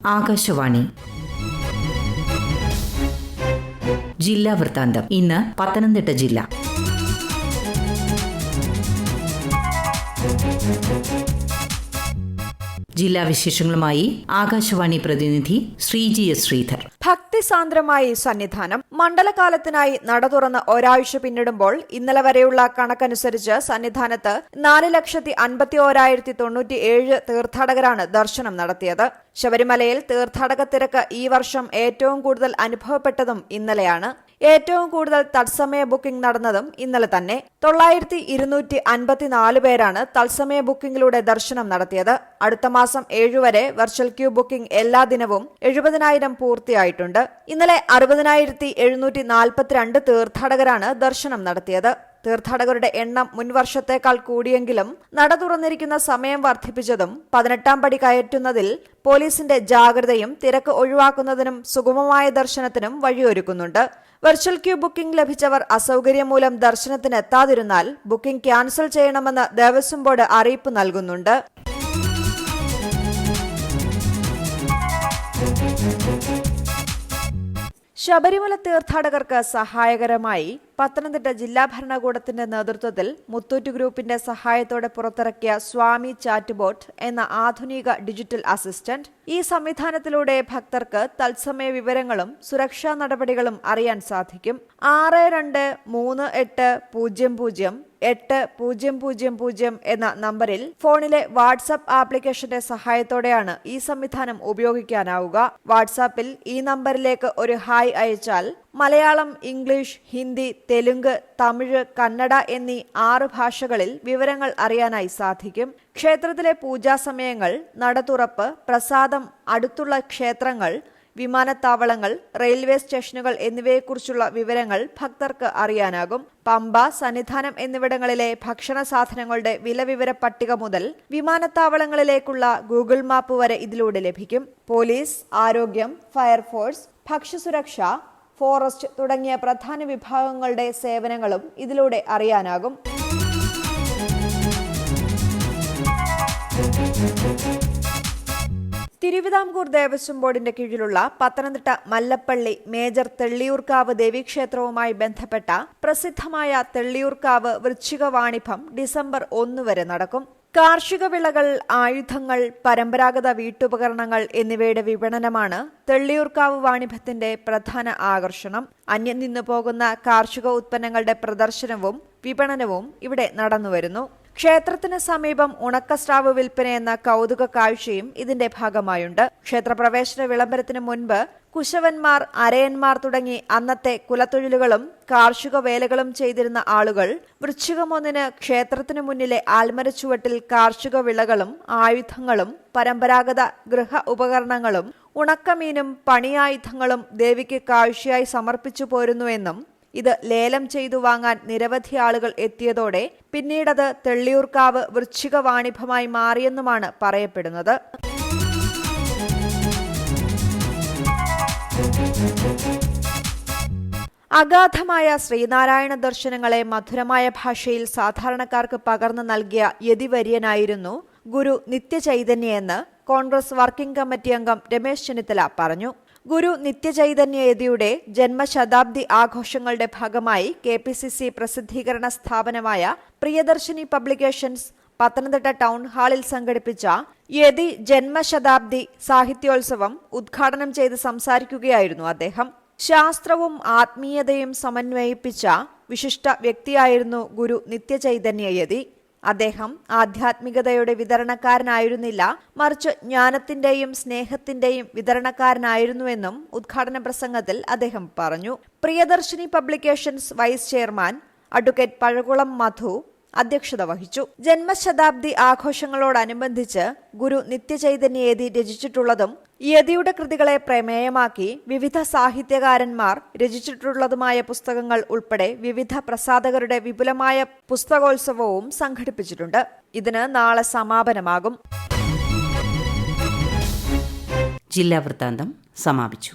ആകാശവാണി ജില്ലാ വൃത്താന്തം. ഇന്ന് പത്തനംതിട്ട ജില്ല. ജില്ലാ വിശേഷങ്ങളുമായി ആകാശവാണി പ്രതിനിധി ശ്രീജി എസ് ശ്രീധർ. ഭക്തിസാന്ദ്രമായി സന്നിധാനം. മണ്ഡലകാലത്തിനായി നട തുറന്ന് ഒരാഴ്ച പിന്നിടുമ്പോൾ ഇന്നലെ വരെയുള്ള കണക്കനുസരിച്ച് സന്നിധാനത്ത് 4,51,097 തീർത്ഥാടകരാണ് ദർശനം നടത്തിയത്. ശബരിമലയിൽ തീർത്ഥാടക തിരക്ക് ഈ വർഷം ഏറ്റവും കൂടുതൽ അനുഭവപ്പെട്ടതും ഇന്നലെയാണ്. ഏറ്റവും കൂടുതൽ തത്സമയ ബുക്കിംഗ് നടന്നതും ഇന്നലെ തന്നെ. 9,254 പേരാണ് തത്സമയ ബുക്കിംഗിലൂടെ ദർശനം നടത്തിയത്. അടുത്ത മാസം 7 വരെ വെർച്വൽ ക്യൂ ബുക്കിംഗ് എല്ലാ ദിനവും 70,000 പൂർത്തിയായിട്ടുണ്ട്. ഇന്നലെ 60,742 തീർത്ഥാടകരാണ് ദർശനം നടത്തിയത്. തീർത്ഥാടകരുടെ എണ്ണം മുൻവർഷത്തേക്കാൾ കൂടിയെങ്കിലും നട തുറന്നിരിക്കുന്ന സമയം വർദ്ധിപ്പിച്ചതും 18ാം പടി കയറ്റുന്നതിൽ പോലീസിന്റെ ജാഗ്രതയും തിരക്ക് ഒഴിവാക്കുന്നതിനും സുഗമമായ ദർശനത്തിനും വഴിയൊരുക്കുന്നുണ്ട്. വെർച്വൽ ക്യൂ ബുക്കിംഗ് ലഭിച്ചവർ അസൌകര്യം മൂലം ദർശനത്തിനെത്താതിരുന്നാൽ ബുക്കിംഗ് ക്യാൻസൽ ചെയ്യണമെന്ന് ദേവസ്വം ബോർഡ് അറിയിപ്പ് നൽകുന്നുണ്ട്. ശബരിമല തീർത്ഥാടകർക്ക് സഹായകരമായി പത്തനംതിട്ട ജില്ലാ ഭരണകൂടത്തിന്റെ നേതൃത്വത്തിൽ മുത്തൂറ്റ് ഗ്രൂപ്പിന്റെ സഹായത്തോടെ പുറത്തിറക്കിയ സ്വാമി ചാറ്റ് ബോട്ട് എന്ന ആധുനിക ഡിജിറ്റൽ അസിസ്റ്റന്റ്. ഈ സംവിധാനത്തിലൂടെ ഭക്തർക്ക് തത്സമയ വിവരങ്ങളും സുരക്ഷാ നടപടികളും അറിയാൻ സാധിക്കും. 6238008000 എന്ന നമ്പറിൽ ഫോണിലെ വാട്സ്ആപ്പ് ആപ്ലിക്കേഷന്റെ സഹായത്തോടെയാണ് ഈ സംവിധാനം ഉപയോഗിക്കാനാവുക. വാട്സാപ്പിൽ ഈ നമ്പറിലേക്ക് ഒരു ഹായ് അയച്ചാൽ മലയാളം, ഇംഗ്ലീഷ്, ഹിന്ദി, തെലുങ്ക്, തമിഴ്, കന്നഡ എന്നീ 6 ഭാഷകളിൽ വിവരങ്ങൾ അറിയാനായി സാധിക്കും. ക്ഷേത്രത്തിലെ പൂജാസമയങ്ങൾ, നടതുറപ്പ്, പ്രസാദം, അടുത്തുള്ള ക്ഷേത്രങ്ങൾ, വിമാനത്താവളങ്ങൾ, റെയിൽവേ സ്റ്റേഷനുകൾ എന്നിവയെക്കുറിച്ചുള്ള വിവരങ്ങൾ ഭക്തർക്ക് അറിയാനാകും. പമ്പ, സന്നിധാനം എന്നിവിടങ്ങളിലെ ഭക്ഷണ സാധനങ്ങളുടെ വിലവിവര പട്ടിക മുതൽ വിമാനത്താവളങ്ങളിലേക്കുള്ള ഗൂഗിൾ മാപ്പ് വരെ ഇതിലൂടെ ലഭിക്കും. പോലീസ്, ആരോഗ്യം, ഫയർഫോഴ്സ്, ഭക്ഷ്യസുരക്ഷ, ഫോറസ്റ്റ് തുടങ്ങിയ പ്രധാന വിഭാഗങ്ങളുടെ സേവനങ്ങളും ഇതിലൂടെ അറിയാനാകും. തിരുവിതാംകൂർ ദേവസ്വം ബോർഡിന്റെ കീഴിലുള്ള പത്തനംതിട്ട മല്ലപ്പള്ളി മേജർ തെള്ളിയൂർക്കാവ് ദേവീക്ഷേത്രവുമായി ബന്ധപ്പെട്ട പ്രസിദ്ധമായ തെള്ളിയൂർക്കാവ് വൃശ്ചിക വാണിഭം ഡിസംബർ 1 വരെ നടക്കും. കാർഷിക വിളകൾ, ആയുധങ്ങൾ, പരമ്പരാഗത വീട്ടുപകരണങ്ങൾ എന്നിവയുടെ വിപണനമാണ് തെള്ളിയൂർക്കാവ് വാണിഭത്തിന്റെ പ്രധാന ആകർഷണം. അന്യം നിന്നു പോകുന്ന കാർഷിക ഉത്പന്നങ്ങളുടെ പ്രദർശനവും വിപണനവും ഇവിടെ നടന്നുവരുന്നു. ക്ഷേത്രത്തിന് സമീപം ഉണക്കസ്രാവ് വിൽപ്പനയെന്ന കൗതുക കാഴ്ചയും ഇതിന്റെ ഭാഗമായുണ്ട്. ക്ഷേത്രപ്രവേശന വിളംബരത്തിന് മുൻപ് കുശവന്മാർ, അരയന്മാർ തുടങ്ങി അന്നത്തെ കുലത്തൊഴിലുകളും കാർഷിക വേലകളും ചെയ്തിരുന്ന ആളുകൾ വൃശ്ചികം 1 ക്ഷേത്രത്തിനു മുന്നിലെ ആൽമരച്ചുവട്ടിൽ കാർഷിക വിളകളും ആയുധങ്ങളും പരമ്പരാഗത ഗൃഹ ഉപകരണങ്ങളും ഉണക്കമീനും പണിയായുധങ്ങളും ദേവിക്ക് കാഴ്ചയായി സമർപ്പിച്ചു പോരുന്നുവെന്നും ഇത് ലേലം ചെയ്തു വാങ്ങാൻ നിരവധി ആളുകൾ എത്തിയതോടെ പിന്നീടത് തെള്ളിയൂർക്കാവ് വൃശ്ചിക വാണിഭമായി മാറിയെന്നുമാണ് പറയപ്പെടുന്നത്. അഗാധമായ ശ്രീനാരായണ ദർശനങ്ങളെ മധുരമായ ഭാഷയിൽ സാധാരണക്കാർക്ക് പകർന്നു നൽകിയ യതിവര്യനായിരുന്നു ഗുരു നിത്യചൈതന്യയെന്ന് കോൺഗ്രസ് വർക്കിംഗ് കമ്മിറ്റി അംഗം രമേശ് ചെന്നിത്തല പറഞ്ഞു. ഗുരു നിത്യചൈതന്യയതിയുടെ ജന്മശതാബ്ദി ആഘോഷങ്ങളുടെ ഭാഗമായി KPCC പ്രസിദ്ധീകരണ സ്ഥാപനമായ പ്രിയദർശിനി പബ്ലിക്കേഷൻസ് പത്തനംതിട്ട ടൗൺ ഹാളിൽ സംഘടിപ്പിച്ച യതി ജന്മശതാബ്ദി സാഹിത്യോത്സവം ഉദ്ഘാടനം ചെയ്ത് സംസാരിക്കുകയായിരുന്നു അദ്ദേഹം. ശാസ്ത്രവും ആത്മീയതയും സമന്വയിപ്പിച്ച വിശിഷ്ട വ്യക്തിയായിരുന്നു ഗുരു നിത്യചൈതന്യയതി. അദ്ദേഹം ആധ്യാത്മികതയുടെ വിതരണക്കാരനായിരുന്നില്ല, മറിച്ച് ജ്ഞാനത്തിന്റെയും സ്നേഹത്തിന്റെയും വിതരണക്കാരനായിരുന്നുവെന്നും ഉദ്ഘാടന പ്രസംഗത്തിൽ അദ്ദേഹം പറഞ്ഞു. Priyadarshini publications vice chairman advocate Pazhakulam Madhu അധ്യക്ഷത വഹിച്ചു. ജന്മശതാബ്ദി ആഘോഷങ്ങളോടനുബന്ധിച്ച് ഗുരു നിത്യചൈതന്യയതി രചിച്ചിട്ടുള്ളതും യതിയുടെ കൃതികളെ പ്രമേയമാക്കി വിവിധ സാഹിത്യകാരന്മാർ രചിച്ചിട്ടുള്ളതുമായ പുസ്തകങ്ങൾ ഉൾപ്പെടെ വിവിധ പ്രസാധകരുടെ വിപുലമായ പുസ്തകോത്സവവും സംഘടിപ്പിച്ചിട്ടുണ്ട്. ഇതിന് നാളെ സമാപനമാകും. ജില്ലാ വൃത്താന്തം സമാപിച്ചു.